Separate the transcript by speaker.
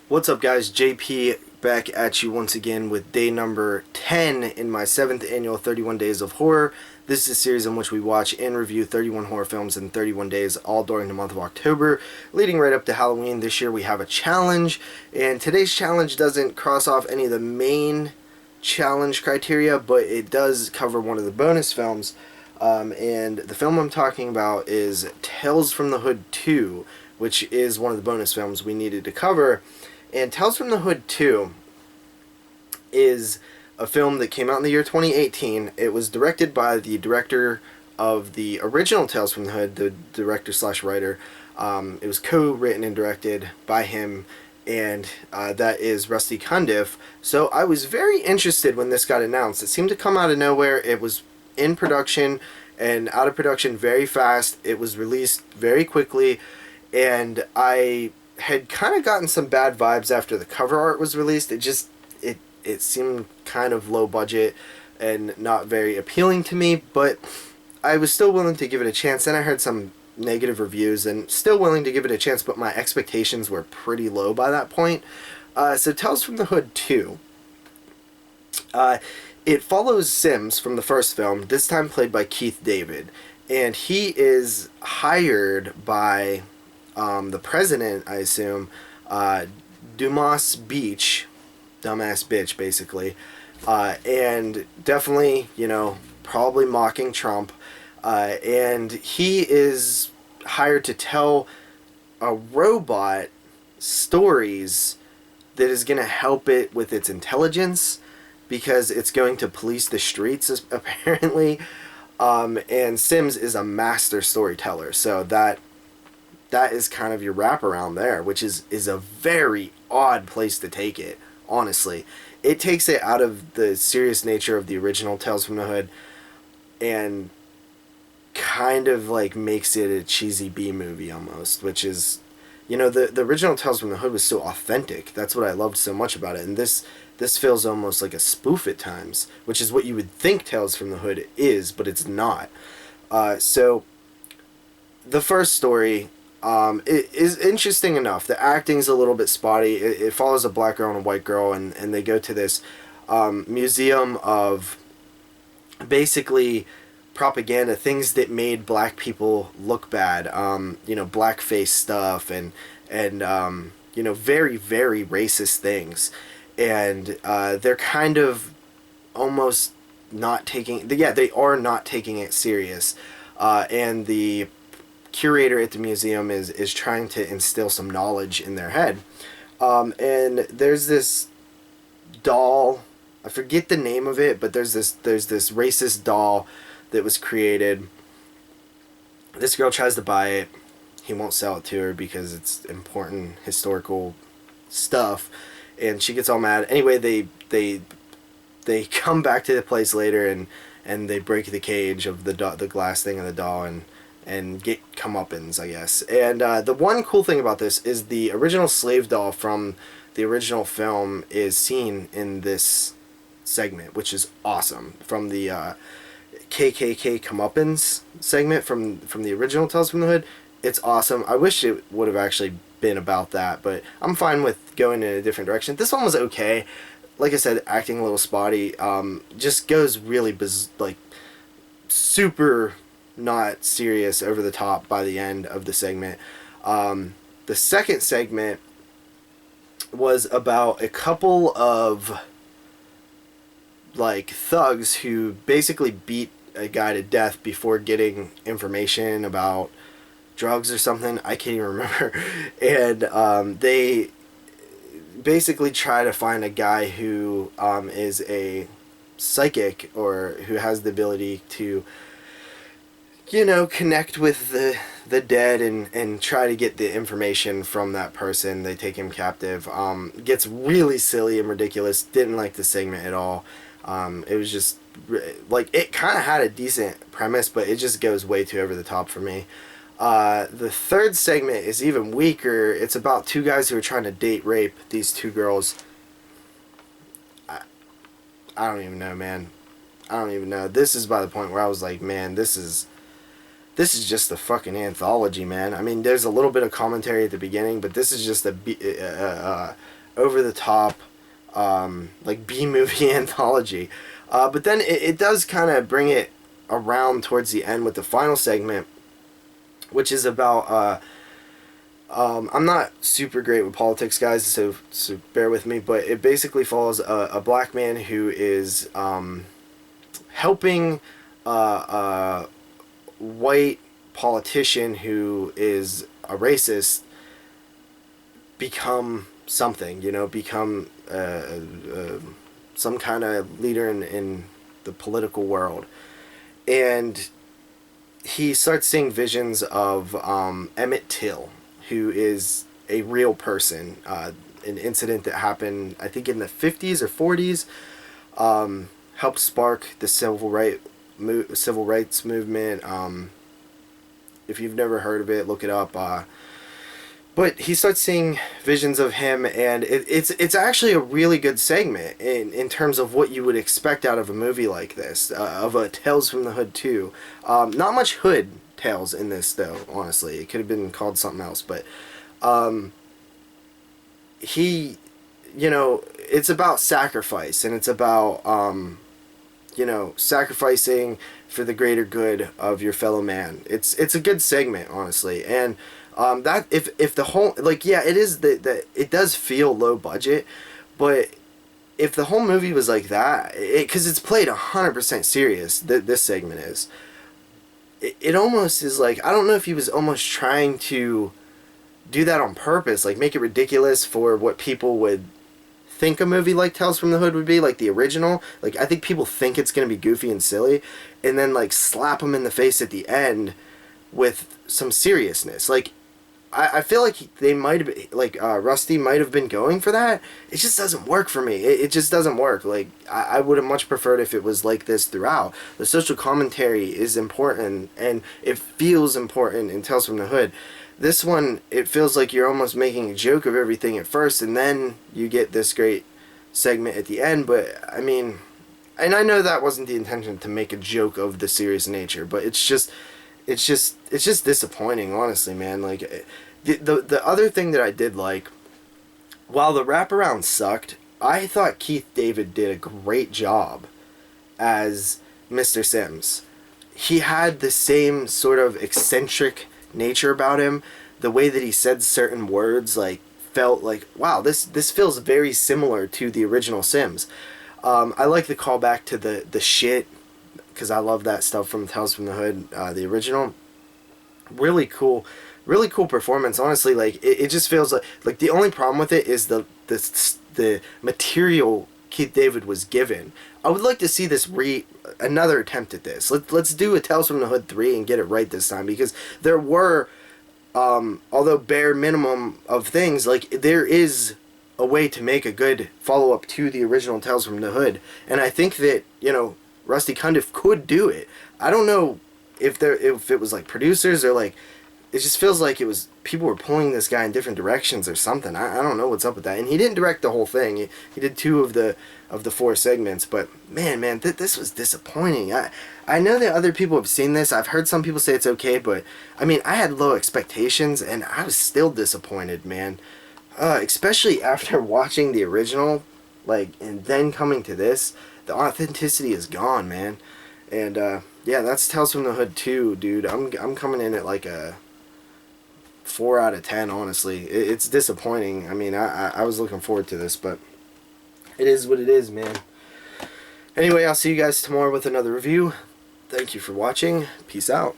Speaker 1: What's up, guys? JP back at you once again with day number 10 in my 7th annual 31 Days of Horror. This is a series in which we watch and review 31 horror films in 31 days, all during the month of October, leading right up to Halloween. This year we have a challenge, and today's challenge doesn't cross off any of the main challenge criteria, but it does cover one of the bonus films. And the film I'm talking about is Tales from the Hood 2, which is one of the bonus films we needed to cover. And Tales from the Hood 2 is a film that came out in the year 2018. It was directed by the director of the original Tales from the Hood, the director slash writer. It was co-written and directed by him, and that is Rusty Cundiff. So I was very interested when this got announced. It seemed to come out of nowhere. It was in production and out of production very fast. It was released very quickly, and I had kind of gotten some bad vibes after the cover art was released. It seemed kind of low budget and not very appealing to me, but I was still willing to give it a chance. Then I heard some negative reviews and still willing to give it a chance, but my expectations were pretty low by that point. So Tales from the Hood 2. It follows Sims from the first film, this time played by Keith David, and he is hired by the president, I assume, Dumas Beach, dumbass bitch, basically, and definitely, probably mocking Trump, and he is hired to tell a robot stories that is going to help it with its intelligence, because it's going to police the streets, apparently, and Sims is a master storyteller, so that is kind of your wraparound there, which is a very odd place to take it, honestly. It takes it out of the serious nature of the original Tales from the Hood and kind of like makes it a cheesy B movie almost, which is, the original Tales from the Hood was so authentic. That's what I loved so much about it. And this feels almost like a spoof at times, which is what you would think Tales from the Hood is, but it's not. So the first story, it is interesting enough. The acting's a little bit spotty. It follows a black girl and a white girl, and they go to this museum of basically propaganda, things that made black people look bad. Blackface stuff and very, very racist things. And they're kind of almost not taking... Yeah, they are not taking it serious. And the curator at the museum is trying to instill some knowledge in their head. And there's this doll, I forget the name of it, but there's this racist doll that was created. This girl tries to buy it. He won't sell it to her because it's important historical stuff, and she gets all mad. Anyway, they come back to the place later, and they break the cage of the glass thing of the doll, and get comeuppance, I guess. And the one cool thing about this is the original slave doll from the original film is seen in this segment, which is awesome. From the KKK comeuppance segment from the original Tales from the Hood, it's awesome. I wish it would have actually been about that, but I'm fine with going in a different direction. This one was okay. Like I said, acting a little spotty. Just goes really super not serious, over the top by the end of the segment. The second segment was about a couple of thugs who basically beat a guy to death before getting information about drugs or something. I can't even remember. And they basically try to find a guy who is a psychic, or who has the ability to connect with the dead and try to get the information from that person. They take him captive. Gets really silly and ridiculous. Didn't like the segment at all. It was just it kind of had a decent premise, but it just goes way too over the top for me. The third segment is even weaker. It's about two guys who are trying to date rape these two girls. I don't even know, man. I don't even know. This is by the point where I was like, man, this is this is just a fucking anthology, man. I mean, there's a little bit of commentary at the beginning, but this is just a over the top, like B movie anthology. But then it does kind of bring it around towards the end with the final segment, which is about. I'm not super great with politics, guys, so bear with me. But it basically follows a black man who is helping a white politician who is a racist become something, become some kind of leader in the political world. And he starts seeing visions of Emmett Till, who is a real person. An incident that happened, I think, in the 50s or 40s, helped spark the civil rights movement. If you've never heard of it, look it up. But he starts seeing visions of him, and it's actually a really good segment in terms of what you would expect out of a movie like this, of a Tales from the Hood 2. Not much hood tales in this, though, honestly. It could have been called something else, but he, it's about sacrifice, and it's about, sacrificing for the greater good of your fellow man. It's a good segment, honestly, and that if the whole, like, yeah, it is it does feel low budget, but if the whole movie was like that, because it's played 100% serious, this segment is, it almost is like, I don't know if he was almost trying to do that on purpose, like make it ridiculous for what people would think a movie like Tales from the Hood would be, like the original. Like, I think people think it's going to be goofy and silly, and then like slap them in the face at the end with some seriousness. Like, I feel like they might have been, like, Rusty might have been going for that. It just doesn't work for me. It just doesn't work. Like, I would have much preferred if it was like this throughout. The social commentary is important, and it feels important in Tales from the Hood. This one, it feels like you're almost making a joke of everything at first, and then you get this great segment at the end. But, I mean, and I know that wasn't the intention, to make a joke of the serious nature, but it's just disappointing, honestly, man. Like, the other thing that I did like, while the wraparound sucked, I thought Keith David did a great job as Mr. Sims. He had the same sort of eccentric nature about him. The way that he said certain words, like, felt like, wow, this feels very similar to the original Sims. I like the callback to the shit, because I love that stuff from Tales from the Hood, the original. Really cool performance, honestly. Like, it just feels like the only problem with it is the material Keith David was given. I would like to see this another attempt at this. Let's do a Tales from the Hood 3 and get it right this time, because there were, although bare minimum of things, like, there is a way to make a good follow-up to the original Tales from the Hood, and I think that, Rusty Cundiff could do it. I don't know if it was like producers, or like, it just feels like it was people were pulling this guy in different directions or something. I don't know what's up with that. And he didn't direct the whole thing. He did 2 of the 4 segments. But man, this was disappointing. I know that other people have seen this. I've heard some people say it's okay, but I mean, I had low expectations, and I was still disappointed, man. Especially after watching the original, like, and then coming to this, the authenticity is gone, man. And yeah, that's Tales from the Hood 2, dude. I'm coming in at like a 4 out of 10, honestly. It's disappointing. I mean, I was looking forward to this, but it is what it is, man. Anyway, I'll see you guys tomorrow with another review. Thank you for watching. Peace out.